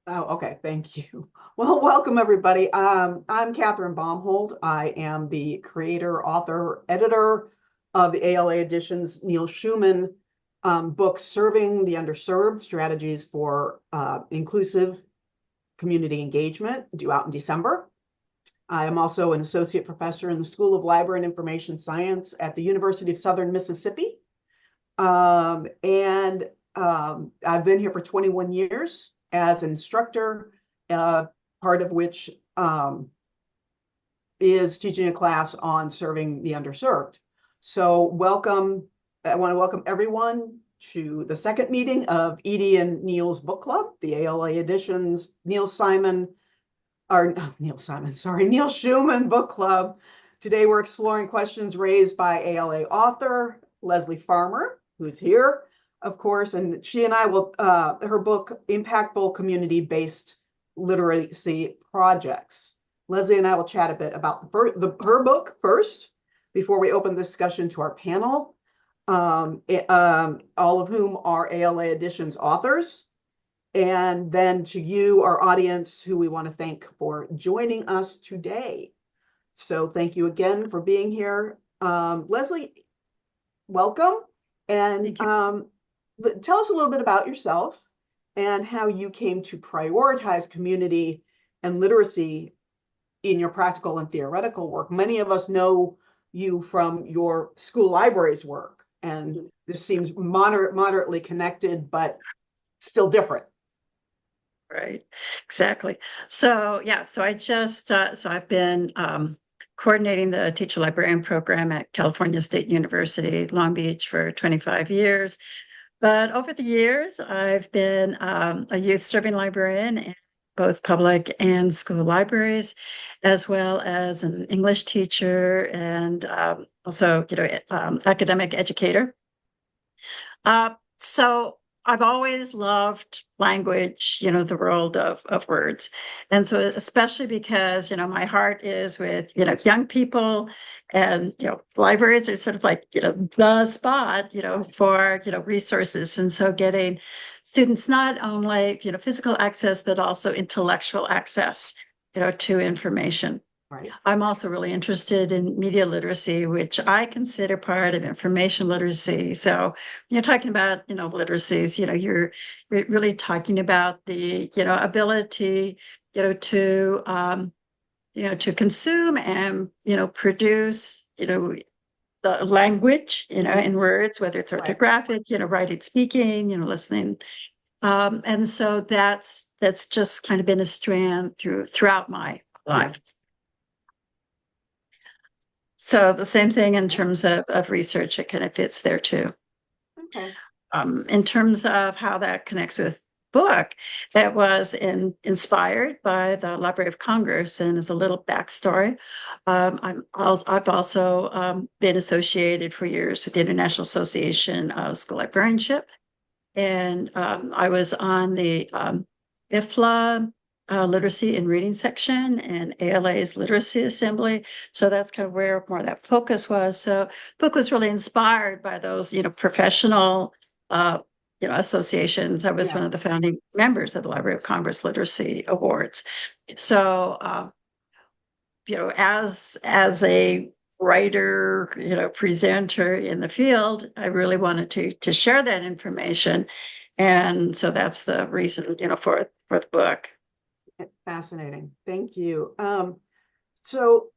Oh, okay. Thank you. Well, welcome everybody. I'm Catharine Bomhold. I am the creator, author, editor of the ALA Editions Neal-Schuman book, Serving the Underserved: Strategies for Inclusive Community Engagement, due out in December. I am also an associate professor in the School of Library and Information Science at the University of Southern Mississippi. And I've been here for 21 years as an instructor, part of which is teaching a class on serving the underserved. So welcome. I want to welcome everyone to the second meeting of Edie and Neal's book club, the ALA Editions Neal-Schuman book club. Today we're exploring questions raised by ALA author Lesley Farmer, who's here, of course, and she and I will, her book, Impactful Community-Based Literacy Projects. Lesley and I will chat a bit about her book first, before we open the discussion to our panel, all of whom are ALA Editions authors. And then to you, our audience, who we want to thank for joining us today. So thank you again for being here. Lesley, welcome. And tell us a little bit about yourself and how you came to prioritize community and literacy in your practical and theoretical work. Many of us know you from your school libraries work, and this seems moderately connected, but still different. Right, exactly. So I've been coordinating the teacher librarian program at California State University, Long Beach for 25 years. But over the years, I've been a youth serving librarian in both public and school libraries, as well as an English teacher and also, academic educator. So I've always loved language, the world of words. And so especially because, my heart is with, young people, and, libraries are sort of like, the spot, for, resources. And so getting students not only, physical access, but also intellectual access, to information. Right. I'm also really interested in media literacy, which I consider part of information literacy. So when you're talking about, literacies, you're really talking about the, ability, to consume and, produce, the language, in words, whether it's orthographic, writing, speaking, listening. And so that's just kind of been a strand throughout my life. So the same thing in terms of research, it kind of fits there too. Okay. In terms of how that connects with book, that was inspired by the Library of Congress, and as a little backstory, I've also been associated for years with the International Association of School Librarianship, and I was on the IFLA literacy and reading section and ALA's literacy assembly. So that's kind of where more of that focus was. So book was really inspired by those, professional, associations. I was one of the founding members of the Library of Congress Literacy Awards. So, as a writer, presenter in the field, I really wanted to share that information. And so that's the reason, for the book. Fascinating. Thank you. So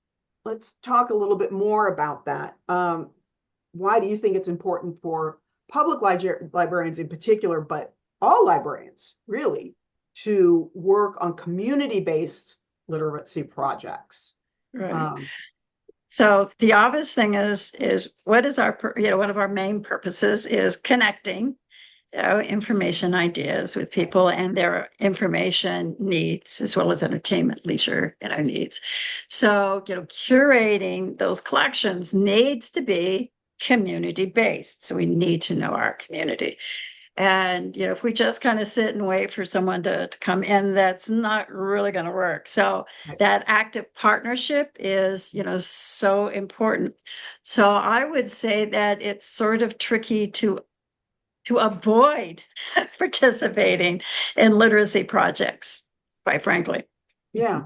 let's talk a little bit more about that. Why do you think it's important for public librarians in particular, but all librarians really, to work on community-based literacy projects? Right. So the obvious thing is what is our, one of our main purposes is connecting, information ideas with people and their information needs, as well as entertainment, leisure, needs. So, curating those collections needs to be community-based. So we need to know our community. And, if we just kind of sit and wait for someone to come in, that's not really going to work. So that active partnership is, so important. So I would say that it's sort of tricky to to avoid participating in literacy projects, quite frankly. Yeah,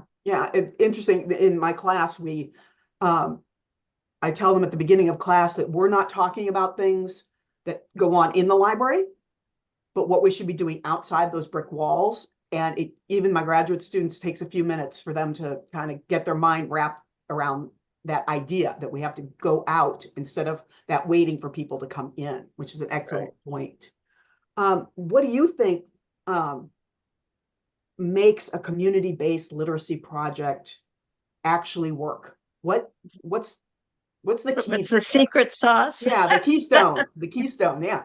interesting. In my class, I tell them at the beginning of class that we're not talking about things that go on in the library, but what we should be doing outside those brick walls. And even my graduate students takes a few minutes for them to kind of get their mind wrapped around that idea that we have to go out instead of that waiting for people to come in, which is an excellent point. What do you think makes a community-based literacy project actually work? What's the key? What's the secret sauce? Yeah, the keystone. The keystone. Yeah.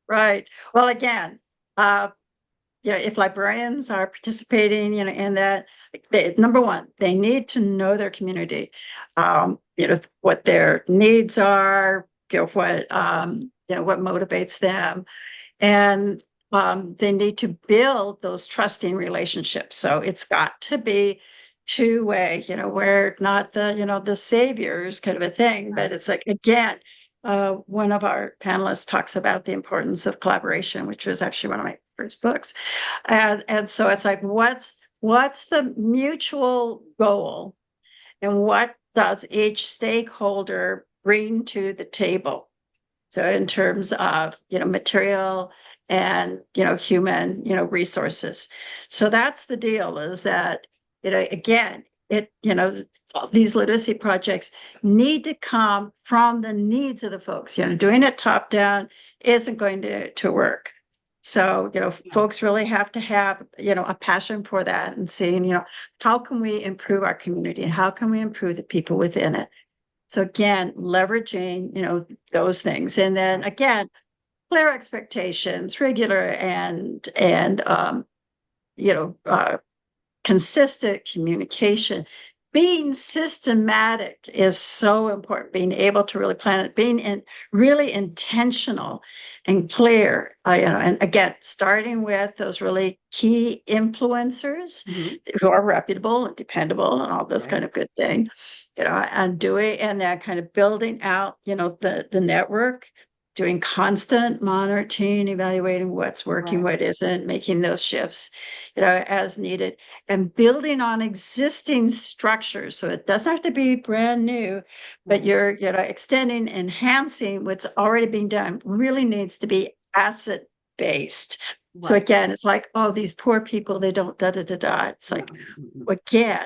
Right. Well, again, if librarians are participating, in that, number one, they need to know their community, what their needs are, what motivates them, and they need to build those trusting relationships. So it's got to be two-way. We're not the saviors kind of a thing, but it's like, again, one of our panelists talks about the importance of collaboration, which was actually one of my first books. And so it's like, what's the mutual goal, and what does each stakeholder bring to the table? So in terms of, material and, human, resources. So that's the deal, is that, again, these literacy projects need to come from the needs of the folks. Doing it top down isn't going to work. So, folks really have to have, a passion for that, and seeing, how can we improve our community, and how can we improve the people within it? So again, leveraging, those things. And then again, clear expectations, regular and consistent communication. Being systematic is so important. Being able to really plan it, being really intentional and clear. And again, starting with those really key influencers who are reputable and dependable and all this kind of good thing, and then kind of building out, the network, doing constant monitoring, evaluating what's working, what isn't, making those shifts, as needed, and building on existing structures. So it doesn't have to be brand new, but you're, extending, enhancing what's already being done. Really needs to be asset based. So again, it's like, oh, these poor people, they don't It's like, again,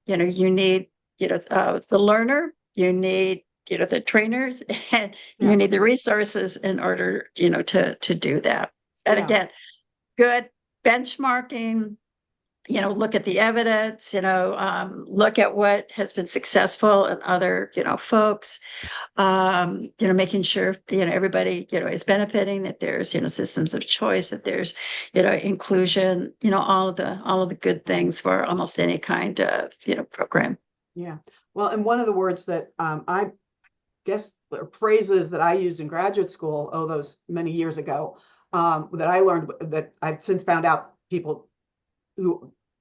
you need, the learner, you need, the trainers, and you need the resources in order, to do that. And again, good benchmarking, look at the evidence, look at what has been successful in other, folks, making sure, everybody, is benefiting, that there's, systems of choice, that there's, inclusion, all of the good things for almost any kind of, program. Yeah. Well, and one of the words that I guess phrases that I used in graduate school, those many years ago, that I learned, that I've since found out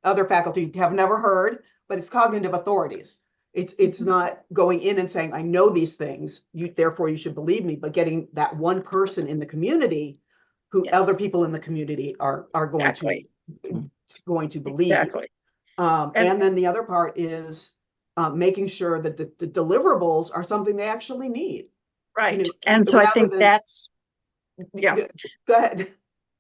other faculty have never heard, but it's cognitive authorities. It's not going in and saying, I know these things, therefore you should believe me, but getting that one person in the community who other people in the community are going to believe. Exactly. And then the other part is making sure that the deliverables are something they actually need. Right. And so I think that's, go ahead.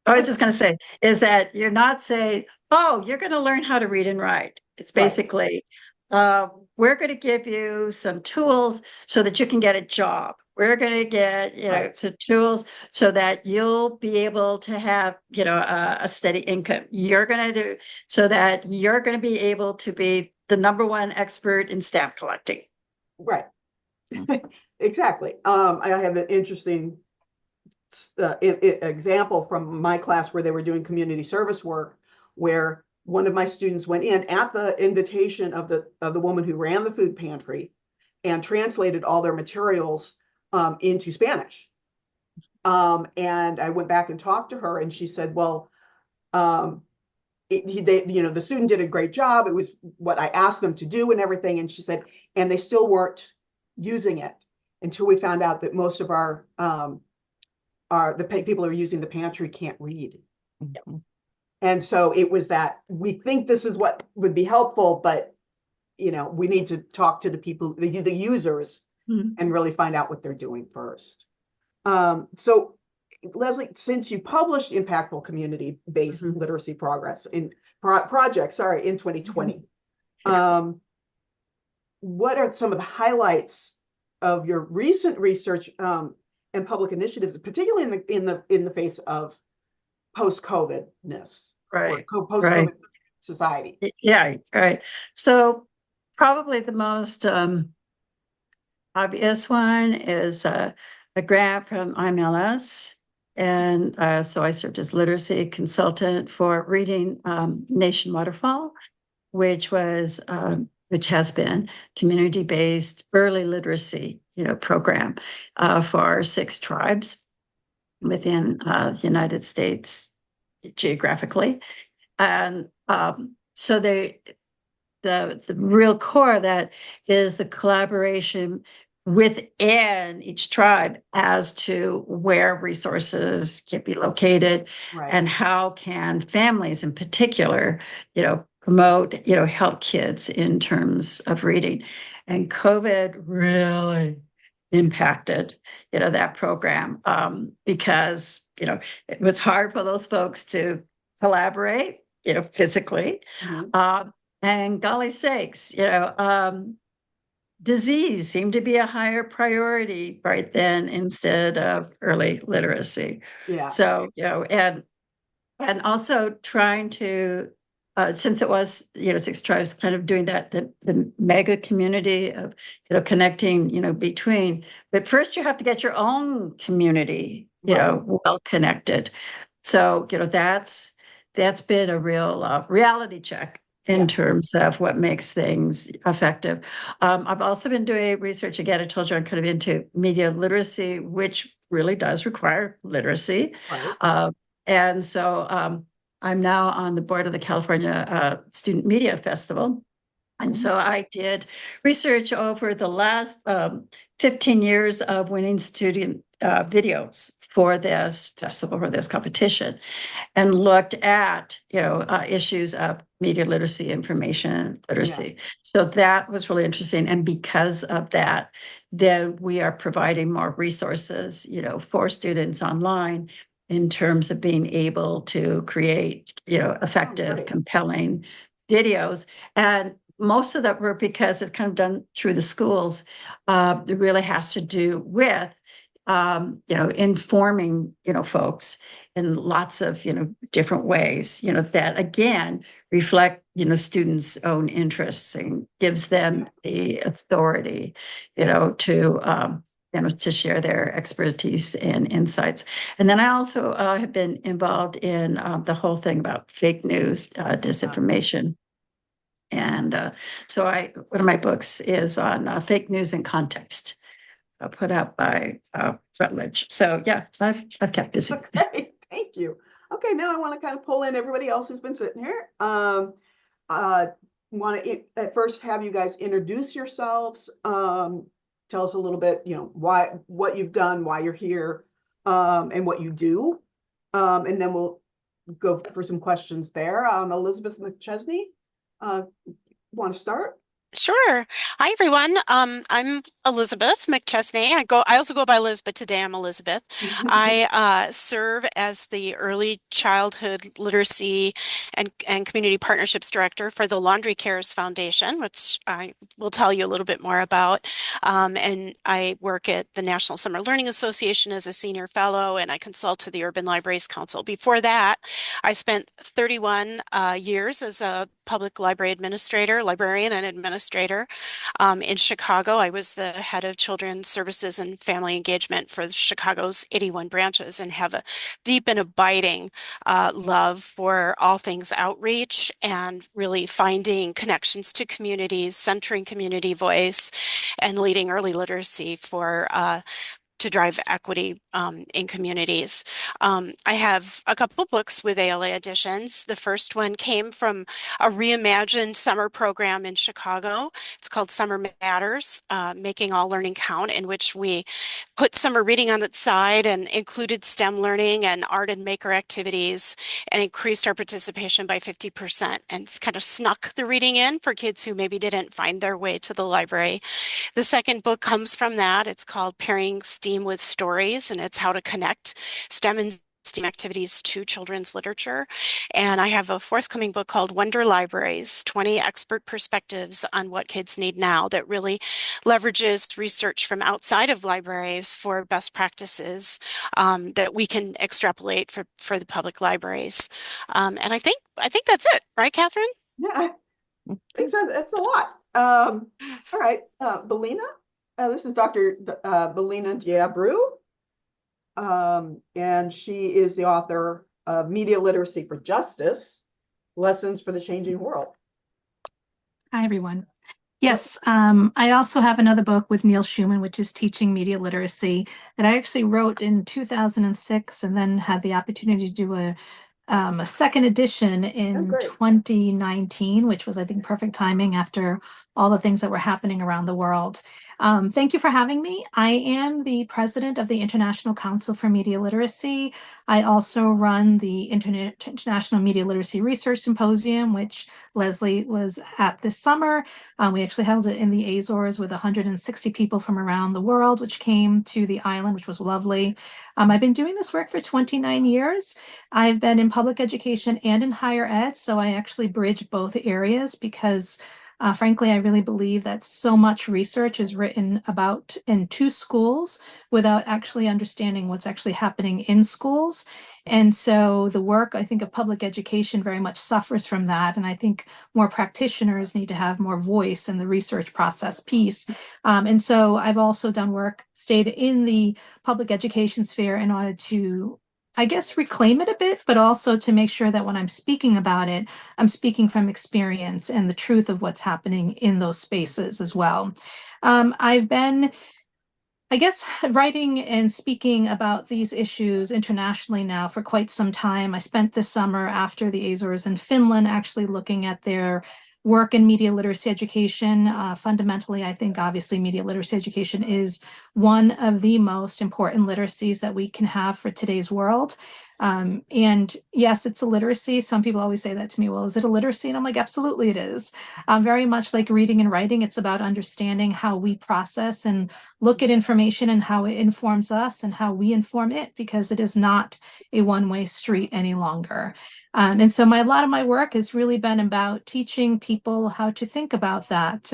I was just going to say, is that you're not saying, oh, you're going to learn how to read and write. It's basically, we're going to give you some tools so that you can get a job. We're going to get, some tools so that you'll be able to have, a steady income. You're going to do so that you're going to be able to be the number one expert in stamp collecting. Right. Exactly. I have an interesting example from my class where they were doing community service work, where one of my students went in at the invitation of the woman who ran the food pantry and translated all their materials into Spanish. And I went back and talked to her, and she said, well, the student did a great job. It was what I asked them to do and everything. And she said, and they still weren't using it until we found out that most of our are people who are using the pantry can't read. Mhm. And so it was that we think this is what would be helpful, but we need to talk to the people, the users, and really find out what they're doing first. So Lesley, since you published impactful community-based literacy progress in projects, in 2020, what are some of the highlights of your recent research and public initiatives, particularly in the face of post-COVID-ness, Right. or post-COVID society? Yeah, right. So probably the most obvious one is a grant from IMLS. And so I served as literacy consultant for Reading Nation Waterfall, which has been community-based early literacy, program for 6 tribes within the United States geographically. And so the real core of that is the collaboration within each tribe as to where resources can be located, and how can families in particular, promote, help kids in terms of reading. And COVID really impacted, that program because, it was hard for those folks to collaborate, physically. And golly sakes, disease seemed to be a higher priority right then instead of early literacy. Yeah. So, and also trying to, since it was, 6 tribes kind of doing that, the mega community of, connecting, between, but first you have to get your own community, well connected. So, that's been a real reality check in terms of what makes things effective. I've also been doing research, again, I told you I'm kind of into media literacy, which really does require literacy. And so I'm now on the board of the California Student Media Festival. And so I did research over the last 15 years of winning student videos for this festival, for this competition, and looked at, issues of media literacy, information literacy. So that was really interesting. And because of that, then we are providing more resources, for students online in terms of being able to create, effective, compelling videos. And most of that work, because it's kind of done through the schools, it really has to do with informing, folks in lots of, different ways, that again reflect, students' own interests and gives them the authority, to share their expertise and insights. And then I also have been involved in the whole thing about fake news, disinformation. And so one of my books is on fake news in context, put out by Rutledge. So yeah, I've kept busy. Okay, thank you. Okay, now I want to kind of pull in everybody else who's been sitting here. Want to at first have you guys introduce yourselves. Tell us a little bit, what you've done, why you're here, and what you do. And then we'll go for some questions there. Elizabeth McChesney, want to start? Sure. Hi, everyone. I'm Elizabeth McChesney. I also go by Liz, but today I'm Elizabeth. I serve as the Early Childhood Literacy and Community Partnerships Director for the Laundry Cares Foundation, which I will tell you a little bit more about. And I work at the National Summer Learning Association as a senior fellow, and I consult to the Urban Libraries Council. Before that, I spent 31 years as a public library administrator, librarian and administrator in Chicago. I was the head of children's services and family engagement for Chicago's 81 branches, and have a deep and abiding love for all things outreach and really finding connections to communities, centering community voice, and leading early literacy for to drive equity in communities. I have a couple books with ALA editions. The first one came from a reimagined summer program in Chicago. It's called Summer Matters, Making All Learning Count, in which we put summer reading on its side and included STEM learning and art and maker activities and increased our participation by 50% and kind of snuck the reading in for kids who maybe didn't find their way to the library. The second book comes from that. It's called Pairing STEAM with Stories, and it's how to connect STEM and STEAM activities to children's literature. And I have a forthcoming book called Wonder Libraries, 20 expert perspectives on what kids need now, that really leverages research from outside of libraries for best practices that we can extrapolate for the public libraries. And I think that's it, right, Catherine? Yeah, I think so. That's a lot. All right, Belinha. This is Dr. Belinha Abreu. And she is the author of Media Literacy for Justice, Lessons for the Changing World. Hi, everyone. Yes, I also have another book with Neal-Schuman, which is Teaching Media Literacy, that I actually wrote in 2006 and then had the opportunity to do a second edition in 2019, which was, I think, perfect timing after all the things that were happening around the world. Thank you for having me. I am the president of the International Council for Media Literacy. I also run the International Media Literacy Research Symposium, which Lesley was at this summer. We actually held it in the Azores with 160 people from around the world, which came to the island, which was lovely. I've been doing this work for 29 years. I've been in public education and in higher ed, so I actually bridge both areas because frankly, I really believe that so much research is written about into schools without actually understanding what's actually happening in schools. And so the work, I think, of public education very much suffers from that. And I think more practitioners need to have more voice in the research process piece. And so I've also done work, stayed in the public education sphere in order to, I guess, reclaim it a bit, but also to make sure that when I'm speaking about it, I'm speaking from experience and the truth of what's happening in those spaces as well. I've been, I guess, writing and speaking about these issues internationally now for quite some time. I spent this summer after the Azores in Finland actually looking at their work in media literacy education. Fundamentally, I think obviously media literacy education is one of the most important literacies that we can have for today's world. And yes, it's a literacy. Some people always say that to me, well, is it a literacy? And I'm like, absolutely it is. Very much like reading and writing, it's about understanding how we process and look at information and how it informs us and how we inform it, because it is not a one-way street any longer. And so a lot of my work has really been about teaching people how to think about that.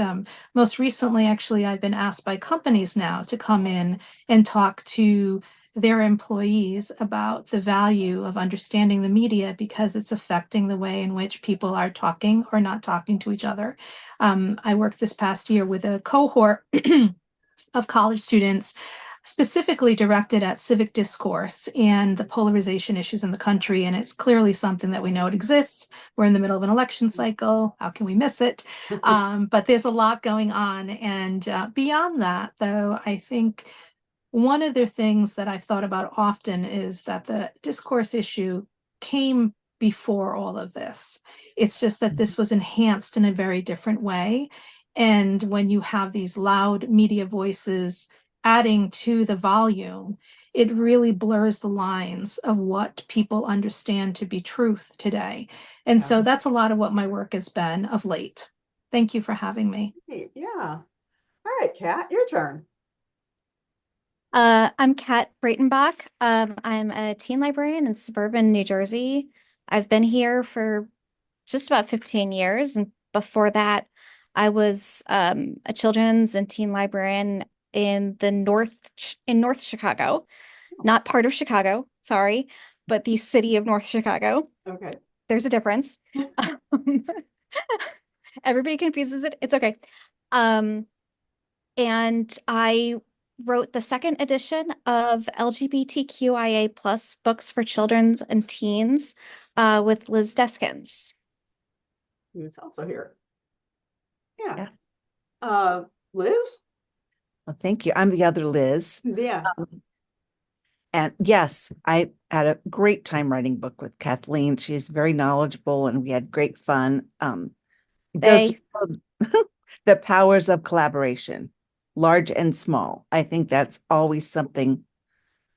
Most recently, actually, I've been asked by companies now to come in and talk to their employees about the value of understanding the media because it's affecting the way in which people are talking or not talking to each other. I worked this past year with a cohort of college students specifically directed at civic discourse and the polarization issues in the country. And it's clearly something that we know it exists. We're in the middle of an election cycle. How can we miss it? But there's a lot going on. And beyond that, though, I think one of the things that I've thought about often is that the discourse issue came before all of this. It's just that this was enhanced in a very different way. And when you have these loud media voices adding to the volume, it really blurs the lines of what people understand to be truth today. And so that's a lot of what my work has been of late. Thank you for having me. Yeah. All right, Kat, your turn. I'm Kat Breitenbach. I'm a teen librarian in suburban New Jersey. I've been here for just about 15 years. And before that, I was a children's and teen librarian in North Chicago, not part of Chicago, sorry, but the city of North Chicago. Okay. There's a difference. Everybody confuses it. It's okay. And I wrote the second edition of LGBTQIA plus books for children and teens with Liz Deskins. Who's also here. Yeah. Yes. Liz? Well, thank you. I'm the other Liz. Yeah. And yes, I had a great time writing book with Kathleen. She's very knowledgeable and we had great fun. It goes to show the powers of collaboration, large and small. I think that's always something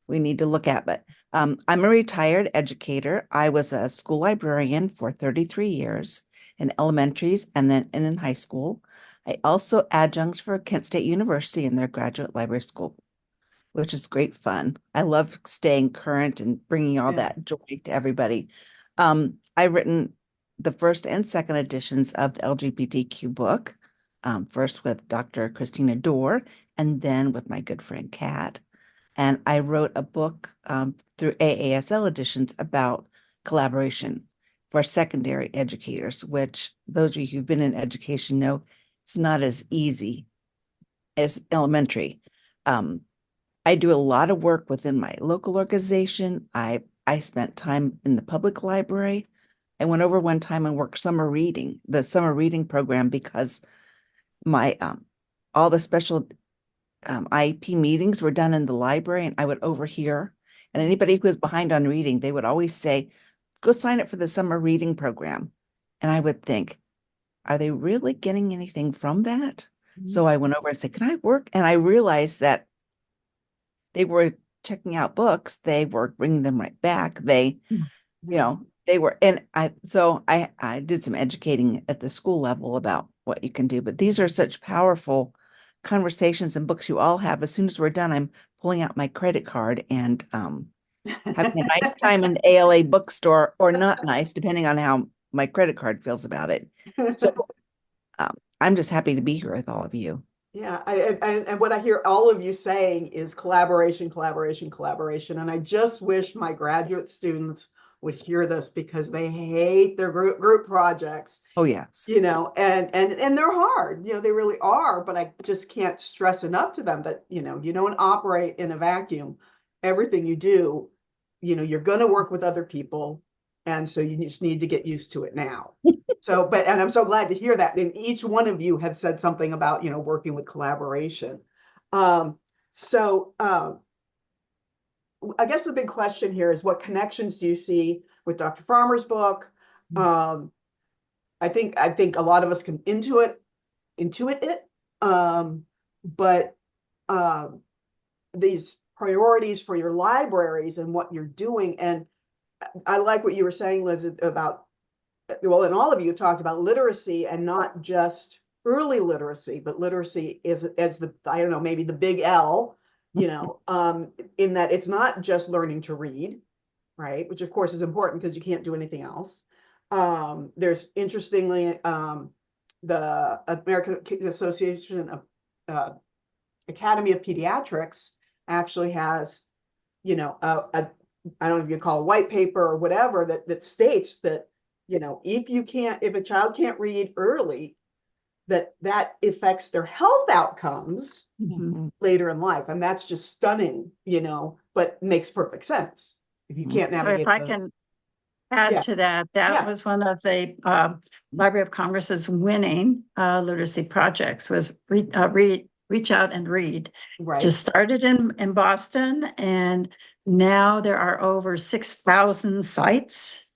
we need to look at. But I'm a retired educator. I was a school librarian for 33 years in elementaries and then in high school. I also adjunct for Kent State University in their graduate library school, which is great fun. I love staying current and bringing all that joy to everybody. I've written the first and second editions of the LGBTQ book, first with Dr. Christina Dorr, and then with my good friend Kat. And I wrote a book through AASL editions about collaboration for secondary educators, which those of you who've been in education know it's not as easy as elementary. I do a lot of work within my local organization. I spent time in the public library. I went over one time and worked the summer reading program, because my all the special IEP meetings were done in the library, and I would overhear. And anybody who was behind on reading, they would always say, go sign up for the summer reading program. And I would think, are they really getting anything from that? So I went over and said, can I work? And I realized that they were checking out books. They were bringing them right back. They, they were, and I did some educating at the school level about what you can do, but these are such powerful conversations and books you all have. As soon as we're done, I'm pulling out my credit card and having a nice time in the ALA bookstore, or not nice, depending on how my credit card feels about it. So I'm just happy to be here with all of you. Yeah, and what I hear all of you saying is collaboration, collaboration, collaboration. And I just wish my graduate students would hear this, because they hate their group projects. Oh, yes. And they're hard, they really are, but I just can't stress enough to them that, you don't operate in a vacuum. Everything you do, you're going to work with other people. And so you just need to get used to it now. And I'm so glad to hear that. And each one of you have said something about, working with collaboration. I guess the big question here is, what connections do you see with Dr. Farmer's book? I think a lot of us can intuit it, but these priorities for your libraries and what you're doing. And I like what you were saying, Liz, about, well, and all of you have talked about literacy, and not just early literacy, but literacy is as the, I don't know, maybe the big L, in that it's not just learning to read, right? Which of course is important, because you can't do anything else. There's, interestingly, the American Association of Academy of Pediatrics actually has, I don't know if you call it a white paper or whatever, that states that, if a child can't read early, that affects their health outcomes later in life. And that's just stunning, but makes perfect sense. If you can't navigate. So if I can add to that, was one of the Library of Congress's winning literacy projects, was Reach Out and Read. Right. Just started in Boston, and now there are over 6,000 sites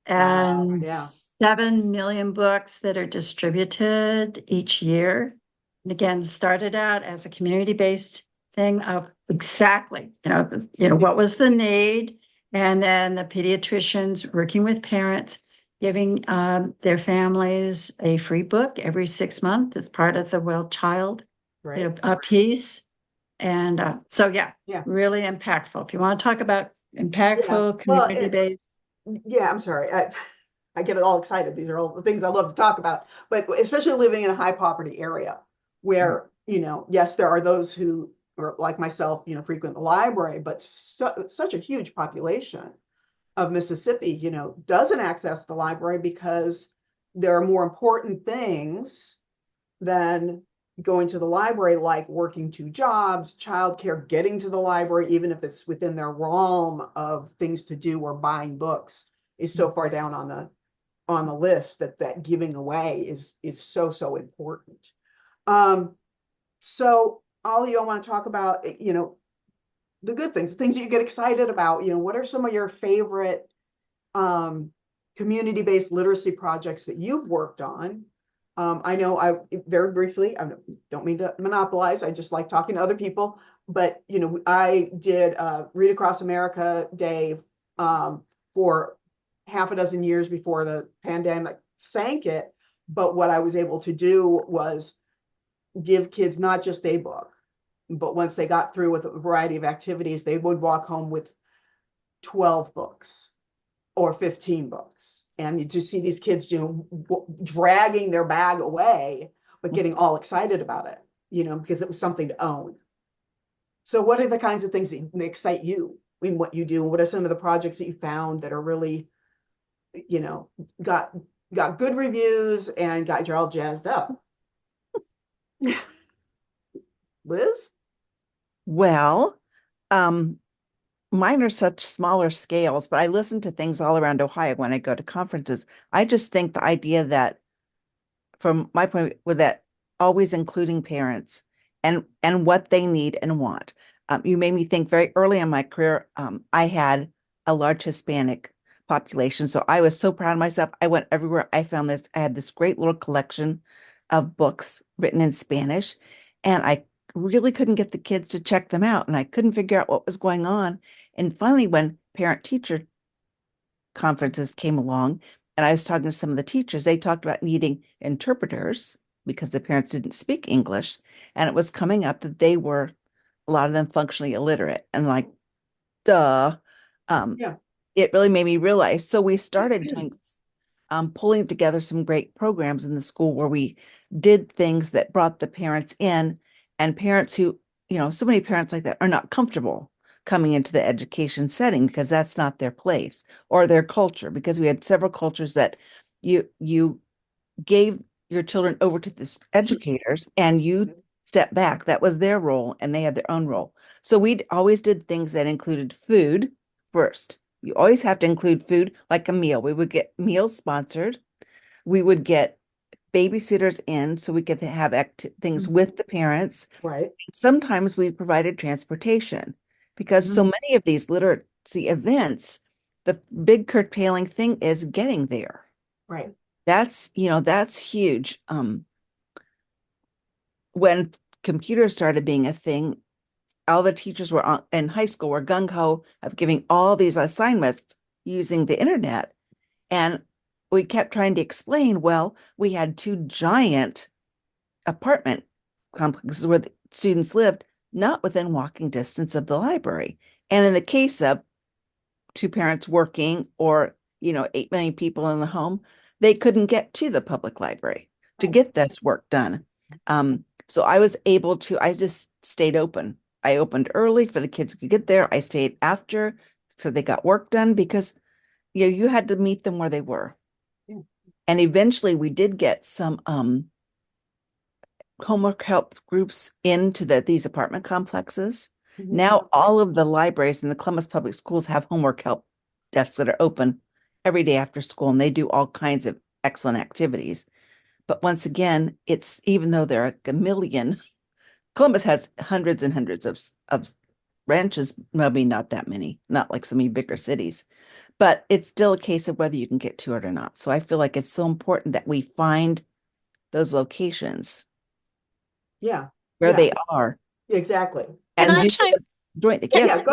and 7 million books that are distributed each year. And again, started out as a community-based thing of exactly, what was the need, and then the pediatricians working with parents, giving their families a free book every 6 months as part of the Well Child piece. And really impactful. If you want to talk about impactful, community-based. I'm sorry. I get all excited. These are all the things I love to talk about, but especially living in a high poverty area where, yes, there are those who are like myself, frequent the library, but such a huge population of Mississippi, doesn't access the library because there are more important things than going to the library, like working 2 jobs, childcare, getting to the library, even if it's within their realm of things to do, or buying books, is so far down on the list that giving away is so important. So all of you, I want to talk about, the good things, the things that you get excited about. What are some of your favorite community-based literacy projects that you've worked on? I know very briefly, I don't mean to monopolize, I just like talking to other people, but I did Read Across America Day for half a dozen years before the pandemic sank it. But what I was able to do was give kids not just a book, but once they got through with a variety of activities, they would walk home with 12 books or 15 books. And you just see these kids, dragging their bag away, but getting all excited about it, because it was something to own. So what are the kinds of things that excite you in what you do? And what are some of the projects that you found that are really, got good reviews and got you all jazzed up? Liz? Well, mine are such smaller scales, but I listen to things all around Ohio when I go to conferences. I just think the idea that, from my point, with that, always including parents and what they need and want. You made me think very early in my career. I had a large Hispanic population, so I was so proud of myself. I went everywhere. I found this. I had this great little collection of books written in Spanish, and I really couldn't get the kids to check them out, and I couldn't figure out what was going on. And finally, when parent-teacher conferences came along, and I was talking to some of the teachers, they talked about needing interpreters because the parents didn't speak English, and it was coming up that they were, a lot of them, functionally illiterate. And like, duh. Yeah. It really made me realize. So we started doing pulling together some great programs in the school where we did things that brought the parents in, and parents who, so many parents like that are not comfortable coming into the education setting because that's not their place or their culture, because we had several cultures that you gave your children over to the educators and you step back. That was their role and they had their own role. So we always did things that included food first. You always have to include food, like a meal. We would get meals sponsored. We would get babysitters in so we could have things with the parents. Right. Sometimes we provided transportation because so many of these literacy events, the big curtailing thing is getting there. Right. That's huge. When computers started being a thing, all the teachers in high school were gung-ho of giving all these assignments using the internet. And we kept trying to explain, well, we had two giant apartment complexes where the students lived, not within walking distance of the library. And in the case of two parents working or, 8 million people in the home, they couldn't get to the public library to get this work done. So I just stayed open. I opened early for the kids who could get there. I stayed after so they got work done because you had to meet them where they were. Yeah. And eventually we did get some homework help groups into these apartment complexes. Now all of the libraries in the Columbus Public Schools have homework help desks that are open every day after school, and they do all kinds of excellent activities. But once again, it's, even though there are a million, Columbus has hundreds and hundreds of branches, maybe not that many, not like some of bigger cities, but it's still a case of whether you can get to it or not. So I feel like it's so important that we find those locations where they are. Exactly. Can And I chime? Yeah,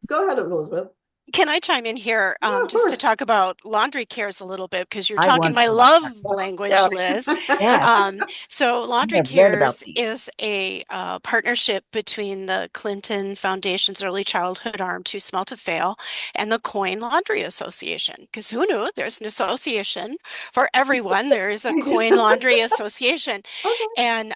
go ahead, Elizabeth. Can I chime in here just to talk about laundry cares a little bit, because you're I talking want my to. love language, Liz. Yes. So Laundry I've read about Cares these. is a partnership between the Clinton Foundation's Early Childhood Arm, Too Small to Fail, and the Coin Laundry Association. Because who knew there's an association for everyone? There is a Coin Laundry Association. Okay. And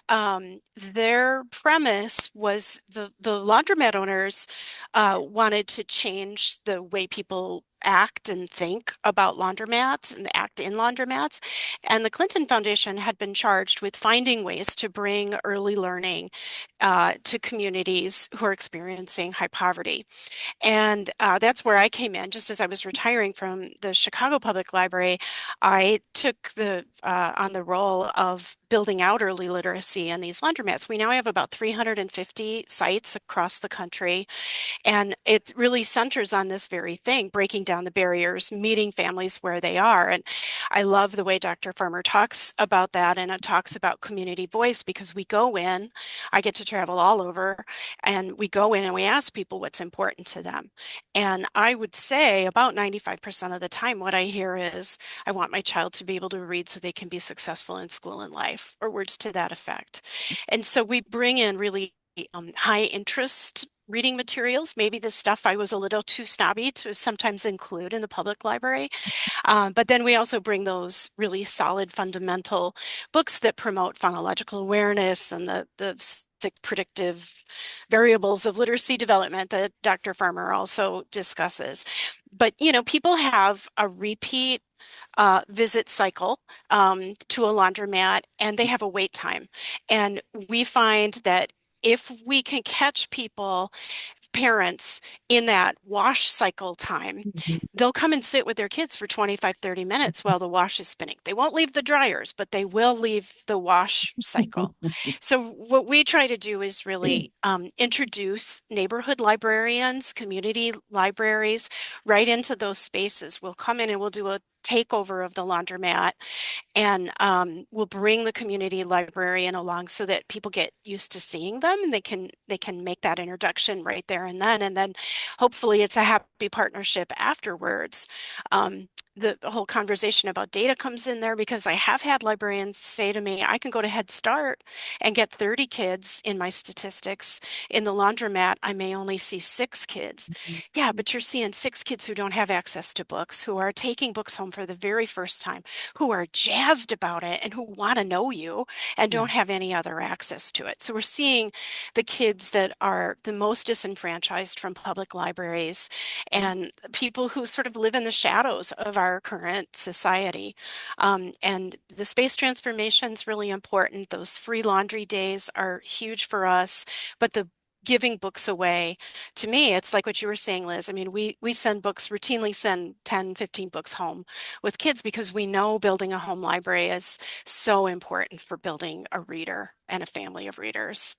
their premise was the laundromat owners wanted to change the way people act and think about laundromats and act in laundromats. And the Clinton Foundation had been charged with finding ways to bring early learning to communities who are experiencing high poverty. And that's where I came in. Just as I was retiring from the Chicago Public Library, I took on the role of building out early literacy in these laundromats. We now have about 350 sites across the country. And it really centers on this very thing, breaking down the barriers, meeting families where they are. And I love the way Dr. Farmer talks about that. And it talks about community voice because we go in, I get to travel all over, and we go in and we ask people what's important to them. And I would say about 95% of the time, what I hear is, I want my child to be able to read so they can be successful in school and life, or words to that effect. And so we bring in really high interest reading materials, maybe the stuff I was a little too snobby to sometimes include in the public library. But then we also bring those really solid fundamental books that promote phonological awareness and the predictive variables of literacy development that Dr. Farmer also discusses. But, you know, people have a repeat visit cycle to a laundromat, and they have a wait time. And we find that if we can catch people, parents, in that wash cycle time, they'll come and sit with their kids for 25, 30 minutes while the wash is spinning. They won't leave the dryers, but they will leave the wash cycle. So what we try to do is really introduce neighborhood librarians, community libraries right into those spaces. We'll come in and we'll do a takeover of the laundromat, and we'll bring the community librarian along so that people get used to seeing them, and they can make that introduction right there and then hopefully it's a happy partnership afterwards. The whole conversation about data comes in there because I have had librarians say to me, I can go to Head Start and get 30 kids in my statistics. In the laundromat, I may only see 6 kids. Yeah, but you're seeing 6 kids who don't have access to books, who are taking books home for the very first time, who are jazzed about it and who want to know you and don't have any other access to it. So we're seeing the kids that are the most disenfranchised from public libraries and people who sort of live in the shadows of our current society. And the space transformation is really important. Those free laundry days are huge for us, but the giving books away, to me, it's like what you were saying, Liz. I mean, we send books, routinely send 10, 15 books home with kids because we know building a home library is so important for building a reader and a family of readers.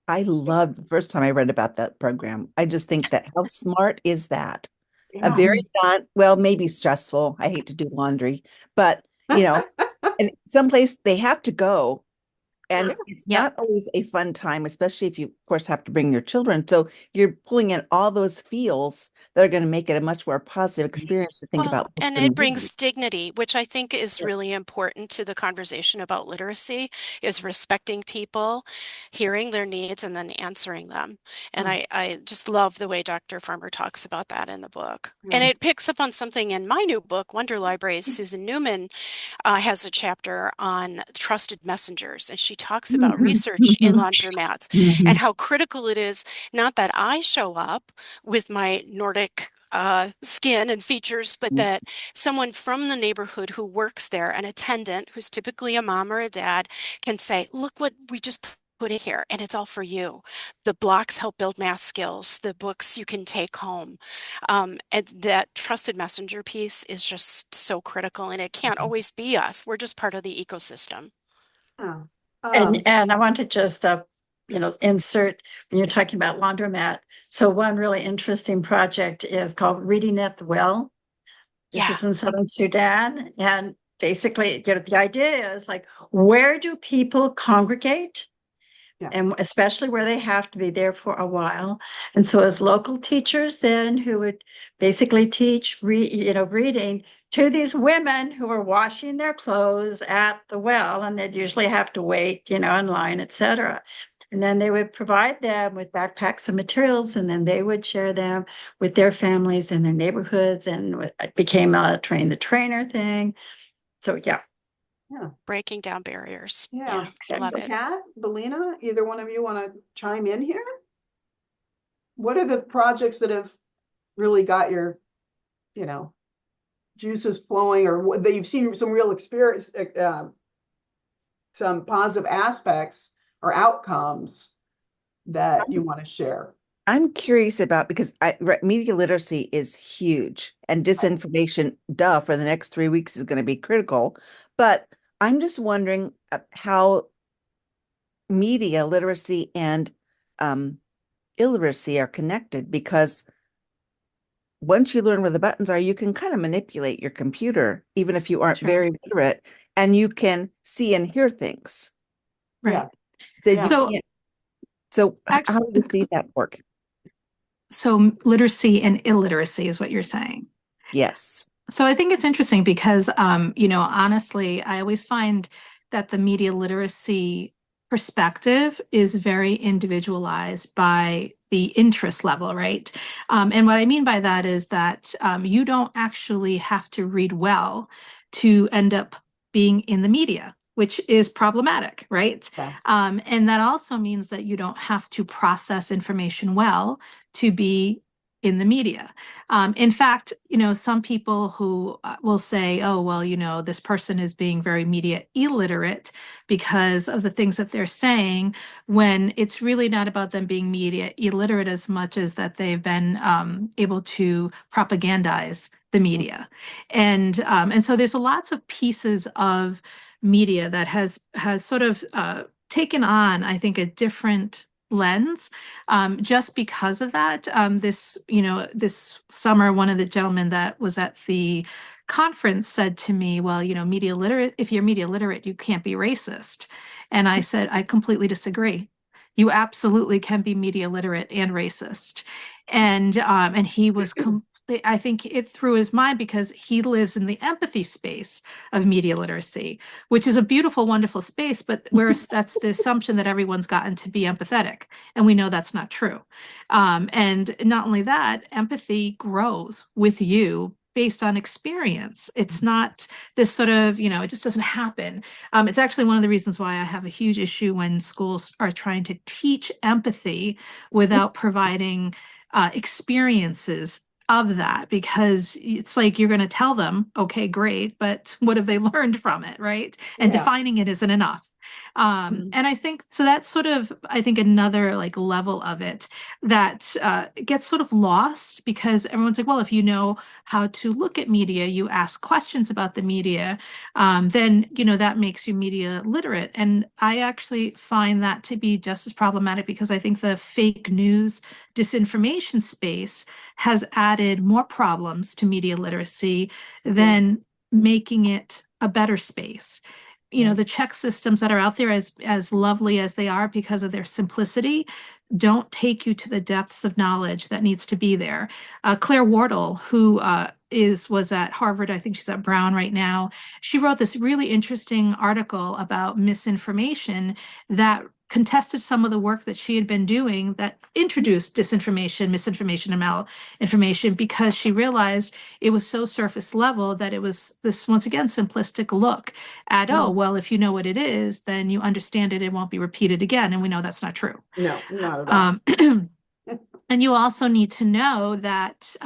I loved the first time I read about that program. I just think that how smart is that? A very well, maybe stressful. I hate to do laundry, but you know, and someplace they have to go. And it's not always a fun time, especially if you, of course, have to bring your children. So you're pulling in all those feels that are going to make it a much more positive experience to think about books and it brings dignity, which I think is really important to the conversation about literacy, is respecting people, hearing their needs, and then answering them. And I just love the way Dr. Farmer talks about that in the book. And it picks up on something in my new book, Wonder Libraries. Susan Newman has a chapter on trusted messengers, and she talks about research in laundromats and how critical it is, not that I show up with my Nordic skin and features, but that someone from the neighborhood who works there, an attendant who's typically a mom or a dad, can say, look what we just put in here, and it's all for you. The blocks help build math skills, the books you can take home. And that trusted messenger piece is just so critical, and it can't always be us. We're just part of the ecosystem. And I want to just insert when you're talking about laundromat. So one really interesting project is called Reading at the Well. This is in Southern Sudan. And basically, the idea is like, where do people congregate? And especially where they have to be there for a while. And so as local teachers then who would basically teach reading to these women who are washing their clothes at the well, and they'd usually have to wait, in line, etc. And then they would provide them with backpacks and materials, and then they would share them with their families and their neighborhoods, and it became a train the trainer thing. So breaking down barriers. Exactly. Love it. Kat, Belinha, either one of you want to chime in here? What are the projects that have really got your juices flowing, or that you've seen some real experience, some positive aspects or outcomes that you want to share? I'm curious about, because media literacy is huge, and disinformation, for the next 3 weeks is going to be critical. But I'm just wondering how media literacy and illiteracy are connected, because once you learn where the buttons are, you can kind of manipulate your computer, even if you aren't very literate, and you can see and hear things. Right. Yeah. So Actually, how do you see that work? So literacy and illiteracy is what you're saying. Yes. So I think it's interesting because, honestly, I always find that the media literacy perspective is very individualized by the interest level, right? And what I mean by that is that you don't actually have to read well to end up being in the media, which is problematic, right? Yeah. And that also means that you don't have to process information well to be in the media. In fact, some people who will say, oh, well, this person is being very media illiterate because of the things that they're saying, when it's really not about them being media illiterate as much as that they've been able to propagandize the media. And so there's lots of pieces of media that has sort of taken on, I think, a different lens just because of that. This summer, one of the gentlemen that was at the conference said to me, well, media literate, if you're media literate, you can't be racist. And I said, I completely disagree. You absolutely can be media literate and racist. And he was I think it threw his mind because he lives in the empathy space of media literacy, which is a beautiful, wonderful space, but that's the assumption that everyone's gotten to be empathetic. And we know that's not true. And not only that, empathy grows with you based on experience. It's not this sort of, it just doesn't happen. It's actually one of the reasons why I have a huge issue when schools are trying to teach empathy without providing experiences of that, because it's like you're going to tell them, okay, great, but what have they learned from it, right? And defining it isn't enough. And I think so that's sort of, I think, another like level of it that gets sort of lost, because everyone's like, well, if you know how to look at media, you ask questions about the media, then that makes you media literate. And I actually find that to be just as problematic, because I think the fake news, disinformation space has added more problems to media literacy than making it a better space. The check systems that are out there, as lovely as they are because of their simplicity, don't take you to the depths of knowledge that needs to be there. Claire Wardle, who was at Harvard, I think she's at Brown right now, she wrote this really interesting article about misinformation that contested some of the work that she had been doing that introduced disinformation, misinformation, and malinformation, because she realized it was so surface level that it was this, once again, simplistic look at, oh, well, if you know what it is, then you understand it, it won't be repeated again. And we know that's not true. No, not at all. And you also need to know that,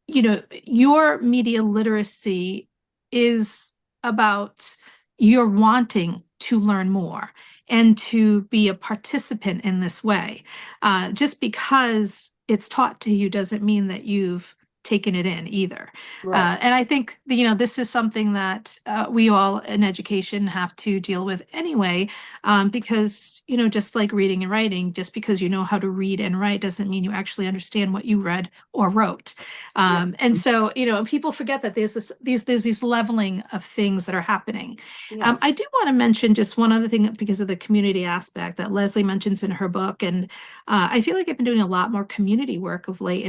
your media literacy is about your wanting to learn more and to be a participant in this way. Just because it's taught to you doesn't mean that you've taken it in either. Right. And I think, this is something that we all in education have to deal with anyway, because, just like reading and writing, just because you know how to read and write doesn't mean you actually understand what you read or wrote. And so, people forget that there's these leveling of things that are happening. I do want to mention just one other thing, because of the community aspect that Lesley mentions in her book. And I feel like I've been doing a lot more community work of late.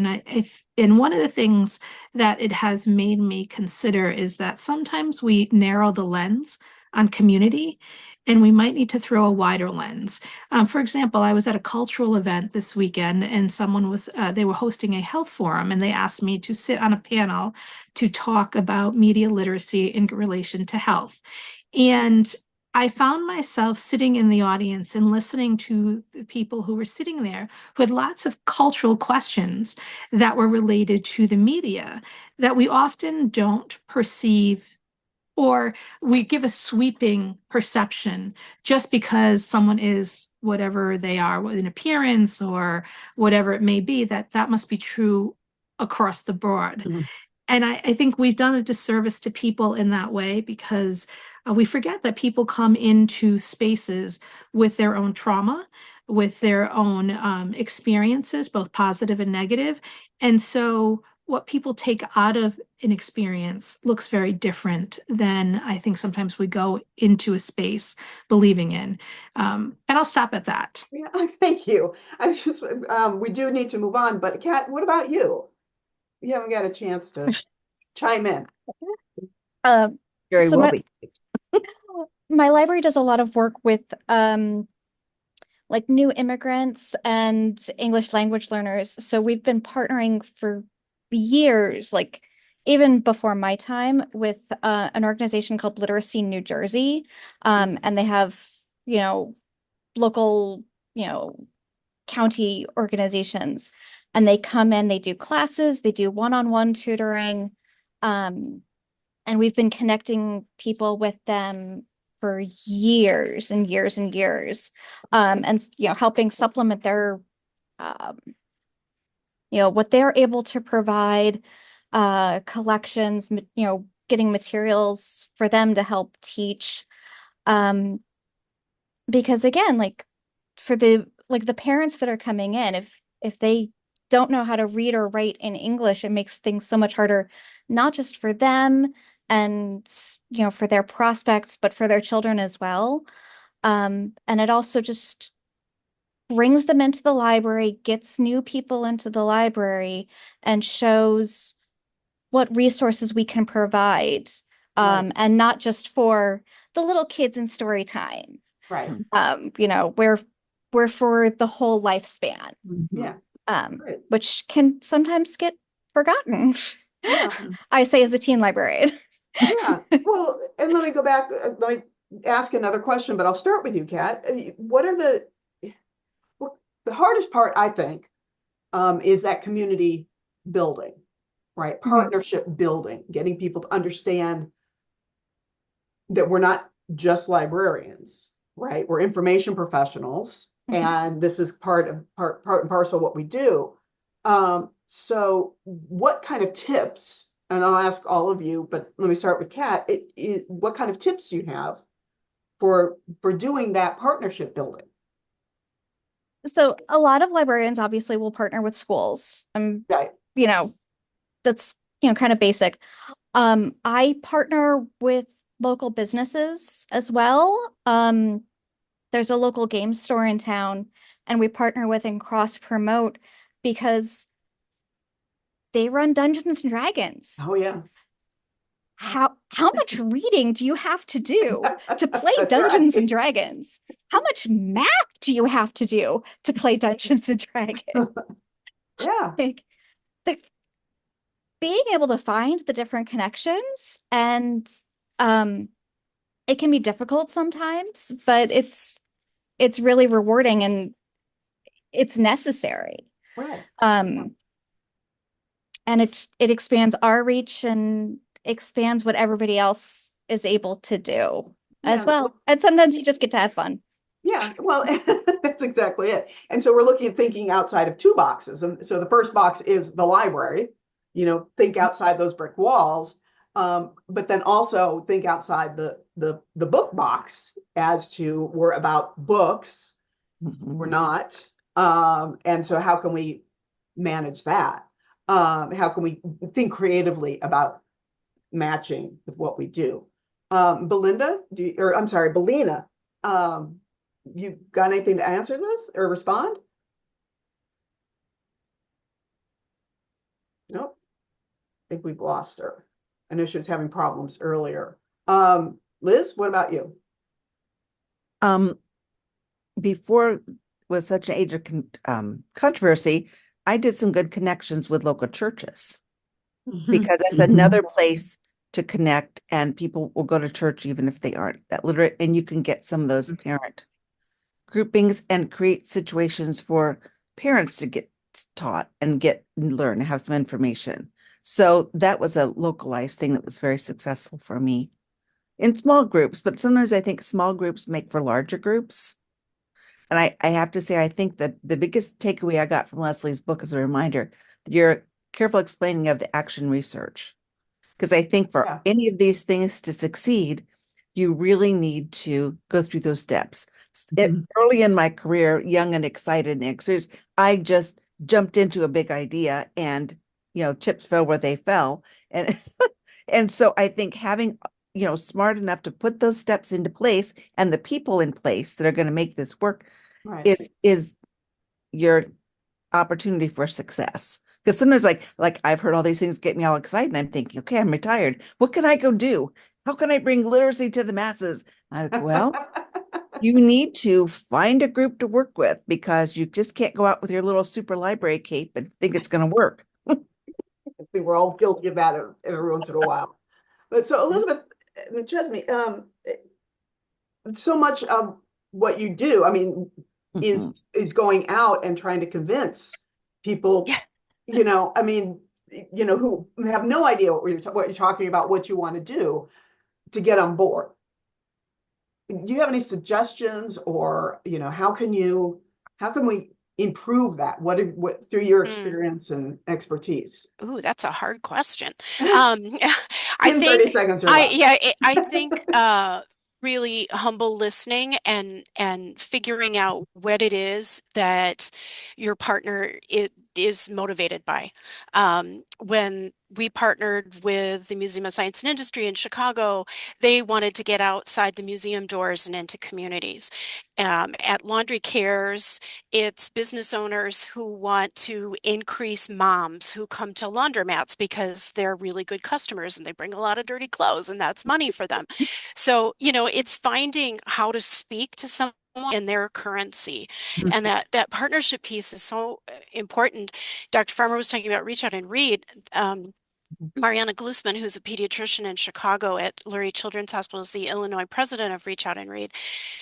And one of the things that it has made me consider is that sometimes we narrow the lens on community, and we might need to throw a wider lens. For example, I was at a cultural event this weekend, and they were hosting a health forum, and they asked me to sit on a panel to talk about media literacy in relation to health. And I found myself sitting in the audience and listening to the people who were sitting there who had lots of cultural questions that were related to the media that we often don't perceive, or we give a sweeping perception just because someone is whatever they are in appearance or whatever it may be, that must be true across the board. Mhm. And I think we've done a disservice to people in that way, because we forget that people come into spaces with their own trauma, with their own experiences, both positive and negative. And so what people take out of an experience looks very different than I think sometimes we go into a space believing in. And I'll stop at that. Yeah, thank you. I just, we do need to move on, but Kat, what about you? You haven't got a chance to chime in. Very So well. my library does a lot of work with like new immigrants and English language learners. So we've been partnering for years, like even before my time, with an organization called Literacy New Jersey. And they have, local, county organizations. And they come in, they do classes, they do one-on-one tutoring. And we've been connecting people with them for years and years and years, and helping supplement their what they're able to provide, collections, getting materials for them to help teach, because again, like for the parents that are coming in, if they don't know how to read or write in English, it makes things so much harder, not just for them and for their prospects, but for their children as well. And it also just brings them into the library, gets new people into the library, and shows what resources we can provide, Right. and not just for the little kids in story time. Right. We're for the whole lifespan. Yeah. Great. Which can sometimes get forgotten. Yeah. I say as a teen librarian. Yeah. Well, and let me go back. Let me ask another question, but I'll start with you, Kat. What are the hardest part, I think, is that community building, right? Partnership building, getting people to understand that we're not just librarians, right? We're information professionals, and this is part and parcel of what we do. So what kind of tips, and I'll ask all of you, but let me start with Kat, what kind of tips do you have for doing that partnership building? So a lot of librarians obviously will partner with schools. Right. That's kind of basic. I partner with local businesses as well. There's a local game store in town, and we partner with and cross promote because they run Dungeons and Dragons. Oh yeah. How much reading do you have to do to play That's Dungeons right. and Dragons? How much math do you have to do to play Dungeons and Dragons? Yeah. Like, being able to find the different connections, and it can be difficult sometimes, but it's really rewarding and it's necessary. Right. And it expands our reach and expands what everybody else is able to do as well. And sometimes you just get to have fun. Yeah, well, that's exactly it. And so we're looking at thinking outside of two boxes. And so the first box is the library, think outside those brick walls, but then also think outside the book box as to we're about books, we're not. And so how can we manage that? How can we think creatively about matching with what we do? Belinda, Belinha, you got anything to answer this or respond? Nope. I think we've lost her. I know she was having problems earlier. Liz, what about you? Before was such an age of controversy, I did some good connections with local churches because that's another place to connect, and people will go to church even if they aren't that literate, and you can get some of those parent groupings and create situations for parents to get taught and learn, have some information. So that was a localized thing that was very successful for me in small groups, but sometimes I think small groups make for larger groups. And I have to say, I think that the biggest takeaway I got from Lesley's book is a reminder that you're careful explaining of the action research. Because I think for any of these things to succeed, you really need to go through those steps. Early in my career, young and excited and experienced, I just jumped into a big idea and, chips fell where they fell. And, and so I think having, smart enough to put those steps into place and the people in place that are going to make this work is your opportunity for success. Because sometimes like I've heard all these things get me all excited and I'm thinking, okay, I'm retired. What can I go do? How can I bring literacy to the masses? Well, you need to find a group to work with, because you just can't go out with your little super library cape and think it's going to work. I think we're all guilty of that every once in a while. But so Elizabeth McChesney, so much of what you do, I mean, is going out and trying to convince people, I mean, who have no idea what you're talking about, what you want to do, to get on board. Do you have any suggestions, or how can we improve that? What through your experience and expertise? Ooh, that's a hard question. I think 30 seconds or less. I think really humble listening and figuring out what it is that your partner is motivated by. When we partnered with the Museum of Science and Industry in Chicago, they wanted to get outside the museum doors and into communities. At Laundry Cares, it's business owners who want to increase moms who come to laundromats because they're really good customers and they bring a lot of dirty clothes, and that's money for them. So, it's finding how to speak to someone in their currency. And that partnership piece is so important. Dr. Farmer was talking about reach out and read. Mariana Glusman, who's a pediatrician in Chicago at Lurie Children's Hospital, is the Illinois president of Reach Out and Read.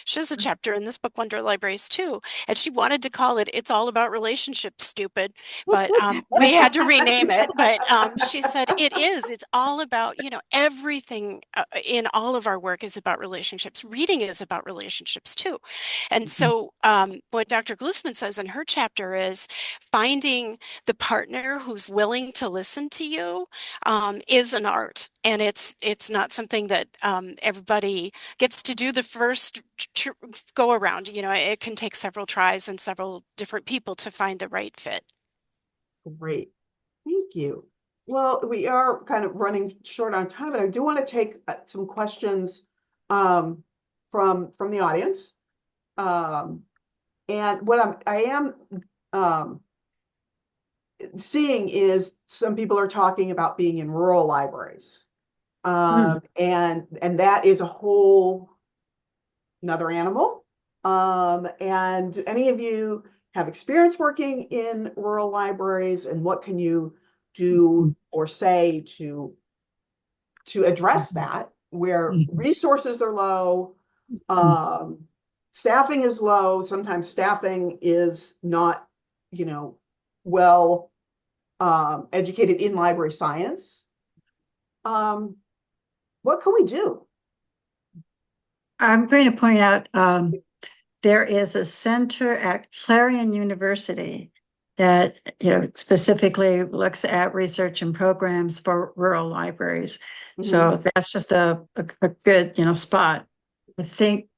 She has a chapter in this book, Wonder Libraries, too. And she wanted to call it It's All About Relationships, Stupid. But we had to rename it. But she said it's all about, everything in all of our work is about relationships. Reading is about relationships, too. And so what Dr. Glusman says in her chapter is finding the partner who's willing to listen to you is an art, and it's not something that everybody gets to do the first go around. It can take several tries and several different people to find the right fit. Great, thank you. Well, we are kind of running short on time, but I do want to take some questions from the audience. And what I am seeing is some people are talking about being in rural libraries. And that is a whole another animal. And any of you have experience working in rural libraries, and what can you do or say to address that, where resources are low, staffing is low, sometimes staffing is not, well educated in library science. What can we do? I'm going to point out there is a center at Clarion University that specifically looks at research and programs for rural libraries. So that's just a good spot. I think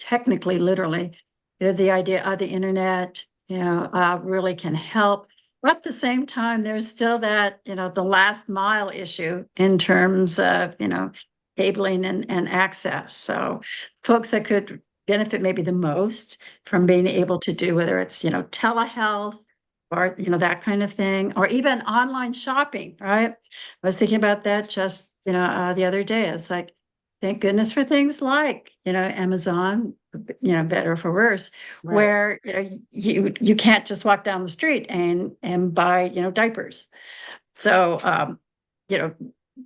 technically, literally, the idea of the internet really can help. But at the same time, there's still that, the last mile issue in terms of, cabling and access. So folks that could benefit maybe the most from being able to do, whether it's, telehealth or, that kind of thing, or even online shopping, right? I was thinking about that just, the other day. It's like, thank goodness for things like, Amazon, better for worse, Right. where you can't just walk down the street and buy, diapers. So, you know,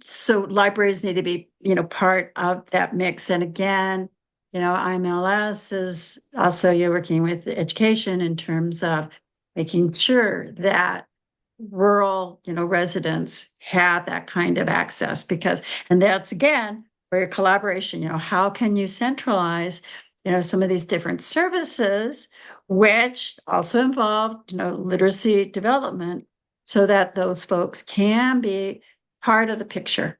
so libraries need to be, part of that mix. And again, IMLS is also, you're working with education in terms of making sure that rural, residents have that kind of access and that's again, where your collaboration, how can you centralize, some of these different services, which also involve, literacy development so that those folks can be part of the picture.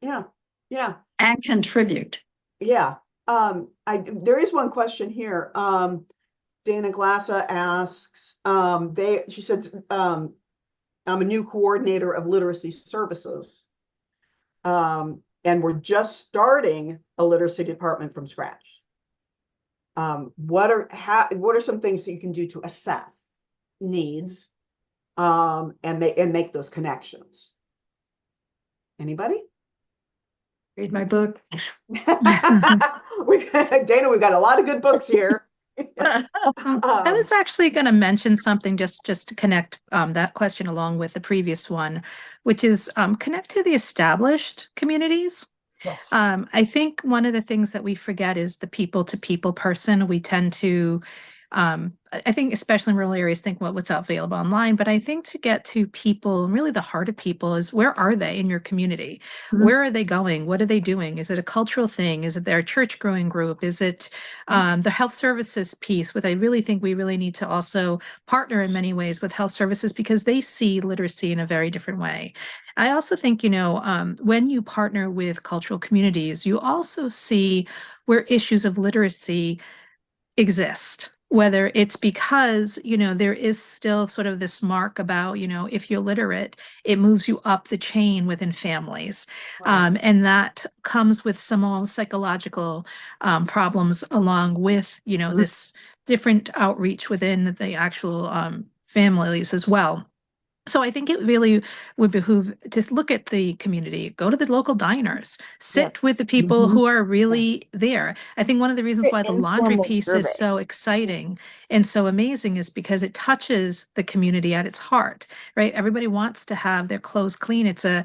Yeah. Yeah. And contribute. Yeah. There is one question here. Dana Glassa asks, she said, I'm a new coordinator of literacy services. And we're just starting a literacy department from scratch. What are some things that you can do to assess needs and make those connections? Anybody? Read my book. Dana, we've got a lot of good books here. I was actually going to mention something just to connect that question along with the previous one, which is connect to the established communities. Yes. I think one of the things that we forget is the people to people person. We tend to, I think, especially in rural areas, think, well, what's available online. But I think to get to people, and really the heart of people is, where are they in your community? Mhm. Where are they going? What are they doing? Is it a cultural thing? Is it their church growing group? Is it the health services piece? What I really think we really need to also partner in many ways with health services, because they see literacy in a very different way. I also think, when you partner with cultural communities, you also see where issues of literacy exist, whether it's because, there is still sort of this mark about, if you're literate, it moves you up the chain within families. Right. And that comes with some psychological problems, along with, this different outreach within the actual families as well. So I think it really would behoove to look at the community, go to the local diners, sit Yes. with the people Mhm. who are really there. I think one of the reasons why the laundry Informal piece survey. is so exciting and so amazing is because it touches the community at its heart, right? Everybody wants to have their clothes clean. It's a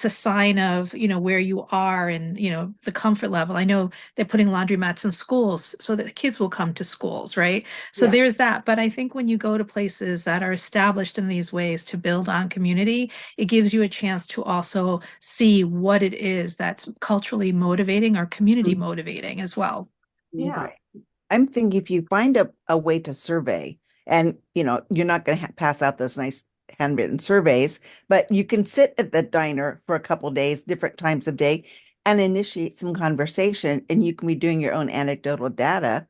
sign of, where you are and, the comfort level. I know they're putting laundromats in schools so that the kids will come to schools, right? So Yeah. there's that. But I think when you go to places that are established in these ways to build on community, it gives you a chance to also see what it is that's culturally motivating or community motivating as well. Yeah. Right. I'm thinking if you find a way to survey, and you're not going to pass out those nice handwritten surveys, but you can sit at the diner for a couple days, different times of day, and initiate some conversation, and you can be doing your own anecdotal data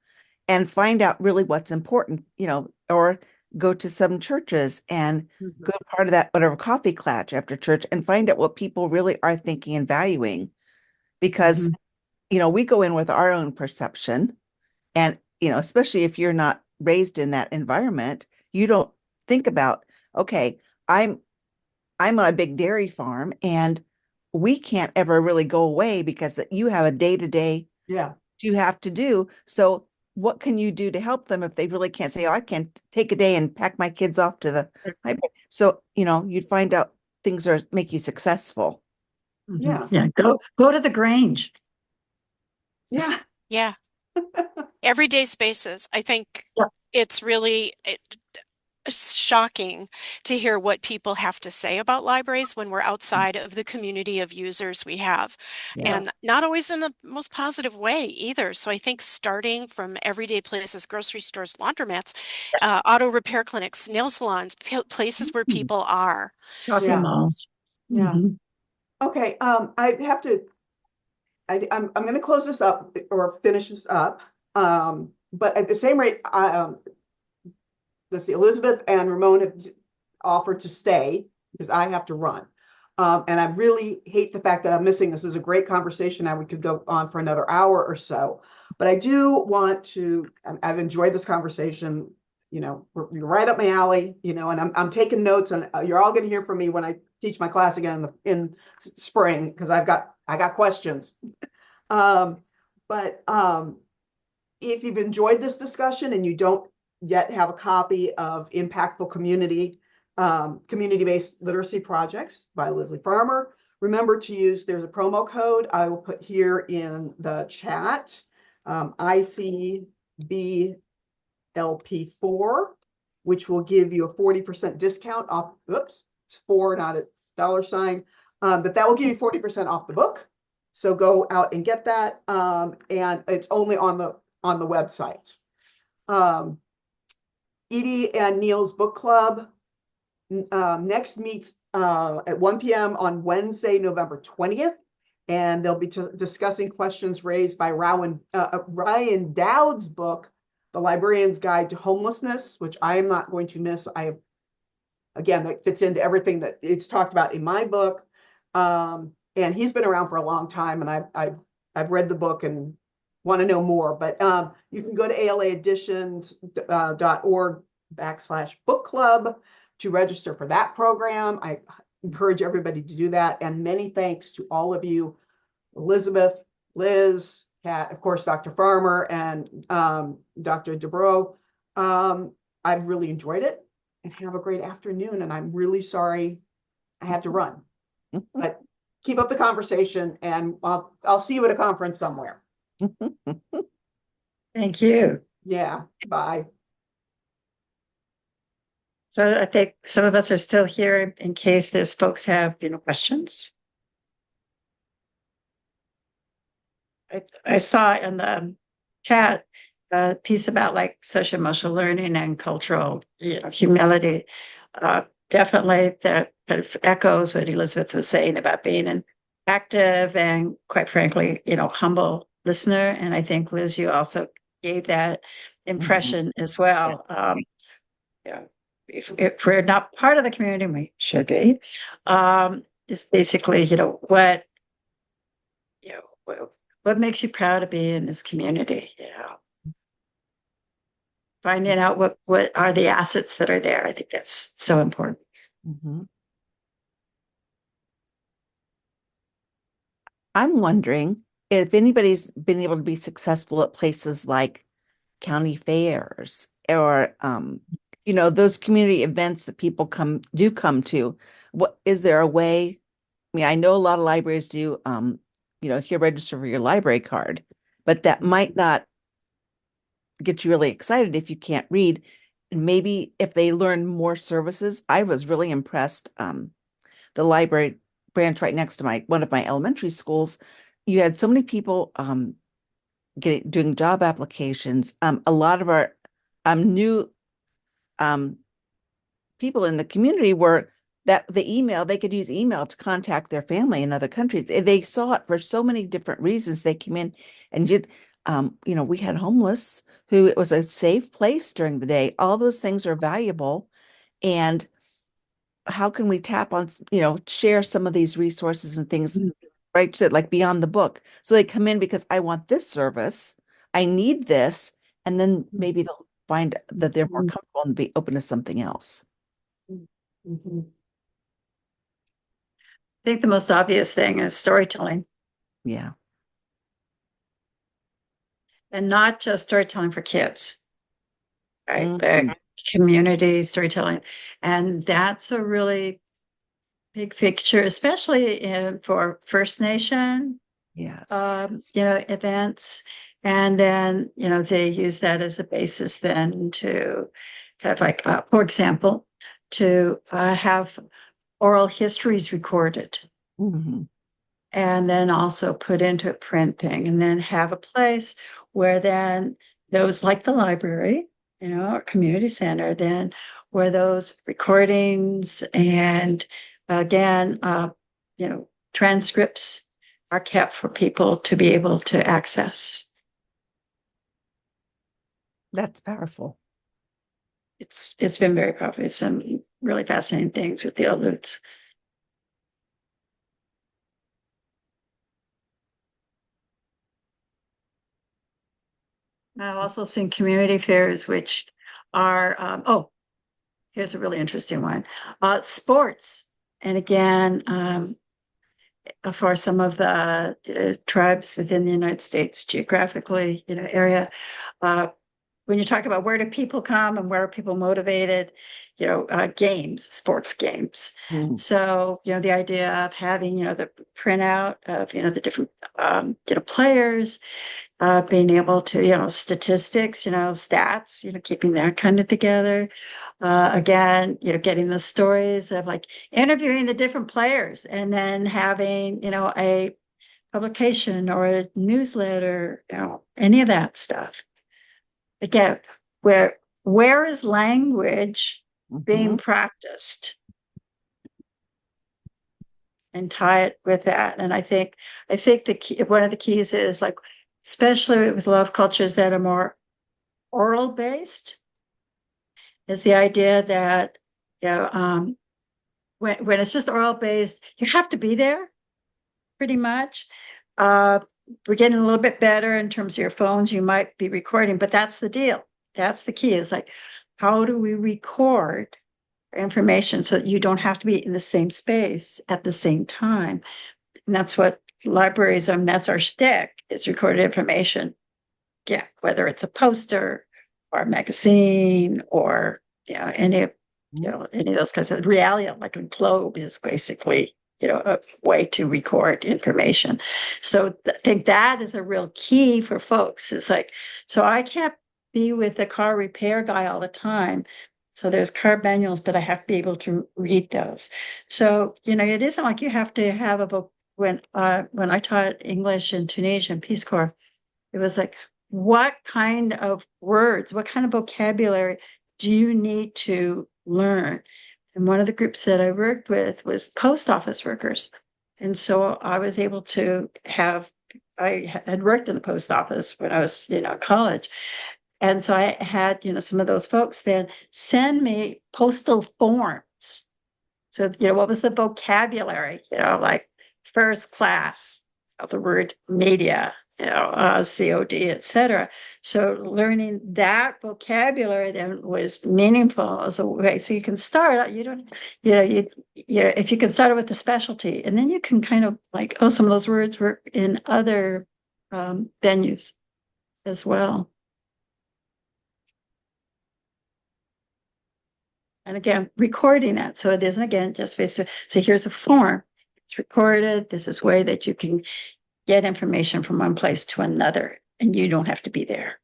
and find out really what's important, or go to some churches and go part of that whatever coffee klatch after church and find out what people really are thinking and valuing, because we go in with our own perception. And, especially if you're not raised in that environment, you don't think about, okay, I'm on a big dairy farm and we can't ever really go away because you have a day-to-day Yeah. you have to do. So what can you do to help them if they really can't say, oh, I can't take a day and pack my kids off to the library? So, you'd find out things make you successful. Yeah. Yeah. Go to the Grange. Yeah. Yeah. Everyday spaces. I think Yeah. it's really shocking to hear what people have to say about libraries when we're outside of the community of users we have, and Yes. not always in the most positive way either. So I think starting from everyday places, grocery stores, laundromats, Yes. auto repair clinics, nail salons, places where people are. Shopping Yeah. malls. Yeah. Mhm. Okay. I have to. I'm going to close this up or finish this up. But at the same rate, let's see, Elizabeth and Ramon have offered to stay because I have to run. And I really hate the fact that I'm missing. This is a great conversation. We could go on for another hour or so, but I do want to, I've enjoyed this conversation. You're right up my alley, and I'm taking notes, and you're all going to hear from me when I teach my class again in spring, because I got questions. But if you've enjoyed this discussion and you don't yet have a copy of Impactful Community, Community-Based Literacy Projects by Lesley Farmer. Remember to use, there's a promo code I will put here in the chat, ICBLP4, which will give you a 40% discount off, oops, it's 4, not a $, but that will give you 40% off the book. So go out and get that, and it's only on the website. Edie and Neal's book club next meets at 1 p.m. on Wednesday, November 20th, and they'll be discussing questions raised by Ryan Dowd's book, The Librarian's Guide to Homelessness, which I am not going to miss. Again, that fits into everything that it's talked about in my book. And he's been around for a long time, and I've read the book and want to know more. But you can go to alaeditions.org/book club to register for that program. I encourage everybody to do that. And many thanks to all of you, Elizabeth, Liz, Kat, of course, Dr. Farmer, and Dr. Abreu. I've really enjoyed it, and have a great afternoon. And I'm really sorry I had to run, but keep up the conversation, and I'll see you at a conference somewhere. Thank you. Yeah, bye. So I think some of us are still here in case there's folks have, questions. I saw in the chat a piece about like social emotional learning and cultural, humility. Definitely that kind of echoes what Elizabeth was saying about being an active and, quite frankly, humble listener. And I think, Liz, you also gave that impression as well. If we're not part of the community, we should be. It's basically, what makes you proud to be in this community? Finding out what are the assets that are there. I think that's so important. Mm-hmm. I'm wondering if anybody's been able to be successful at places like county fairs or those community events that people come to. What is there a way? I mean, I know a lot of libraries do here register for your library card, but that might not get you really excited if you can't read. And maybe if they learn more services. I was really impressed. The library branch right next to one of my elementary schools, you had so many people doing job applications. A lot of our new people in the community were that they could use email to contact their family in other countries. They saw it for so many different reasons. They came in and did, we had homeless who it was a safe place during the day. All those things are valuable. And how can we tap on, share some of these resources and things, right? So like beyond the book. So they come in because I want this service. I need this. And then maybe they'll find that they're more comfortable and be open to something else. Mm-hmm. I think the most obvious thing is storytelling. Yeah. And not just storytelling for kids, right? Mm-hmm. The community storytelling. And that's a really big picture, especially for First Nation events. And then, they use that as a basis then to kind of like, for example, to have oral histories recorded. Mm-hmm. And then also put into a print thing, and then have a place where then those, like the library, or community center, then where those recordings and again, transcripts are kept for people to be able to access. That's powerful. It's been very powerful. It's some really fascinating things with the elders. I've also seen community fairs, which are, here's a really interesting one. Sports. And again, for some of the tribes within the United States geographically, area, when you talk about where do people come and where are people motivated, games, sports games. So, the idea of having, the printout of, the different, players, being able to, statistics, stats, keeping that kind of together. Again, getting the stories of like interviewing the different players and then having, a publication or a newsletter, any of that stuff. Again, where is language being practiced? And tie it with that. And I think the key, one of the keys is like, especially with a lot of cultures that are more oral based, is the idea that when it's just oral based, you have to be there pretty much. We're getting a little bit better in terms of your phones. You might be recording, but that's the deal. That's the key, is like, how do we record information so that you don't have to be in the same space at the same time? And that's what libraries, that's our shtick, is recorded information. Yeah, whether it's a poster or a magazine or any of those kinds of reality, like a globe is basically a way to record information. So I think that is a real key for folks. It's like, so I can't be with the car repair guy all the time. So there's car manuals, but I have to be able to read those. So, it isn't like you have to have a book. When I taught English in Tunisia and Peace Corps, it was like, what kind of words, what kind of vocabulary do you need to learn? And one of the groups that I worked with was post office workers. And so I was able to I had worked in the post office when I was, in college. And so I had, some of those folks then send me postal forms. So, what was the vocabulary, like first class, the word media, COD, etc. So learning that vocabulary then was meaningful as a way. So you can start, if you can start with the specialty, and then you can kind of like, some of those words were in other venues as well. And again, recording that. So it isn't, again, just so here's a form. It's recorded. This is a way that you can get information from one place to another, and you don't have to be there.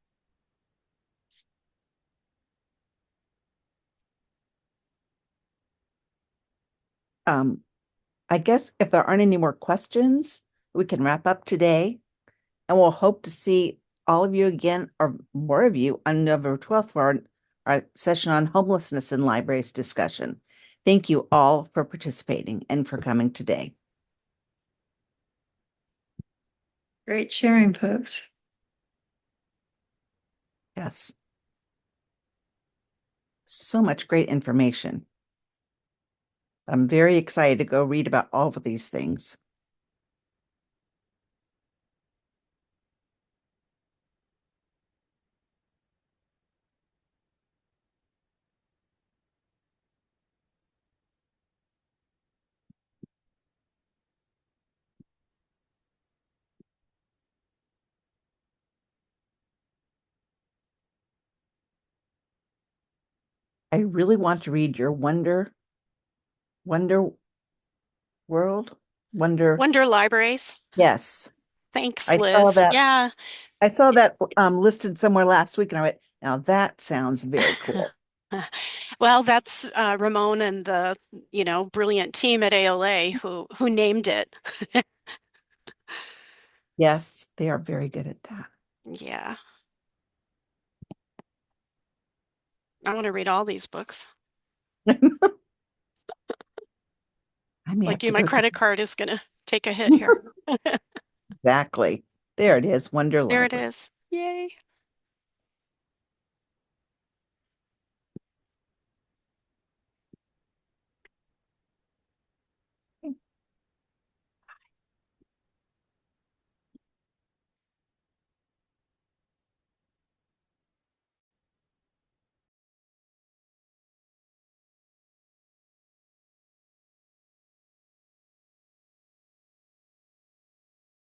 I guess if there aren't any more questions, we can wrap up today, and we'll hope to see all of you again, or more of you, on November 12th for our session on homelessness in libraries discussion. Thank you all for participating and for coming today. Great sharing, folks. Yes. So much great information. I'm very excited to go read about all of these things. I really want to read your Wonder World? Wonder Libraries. Yes. Thanks, I Liz. saw that. Yeah. I saw that listed somewhere last week, and I went, now that sounds very cool. Well, that's Ramon and the, brilliant team at ALA who named it. Yes, they are very good at that. Yeah. I want to read all these books. I may have Like to you, my go credit card is going to take a hit here. Exactly. There it is, Wonder There it Library. is. Yay.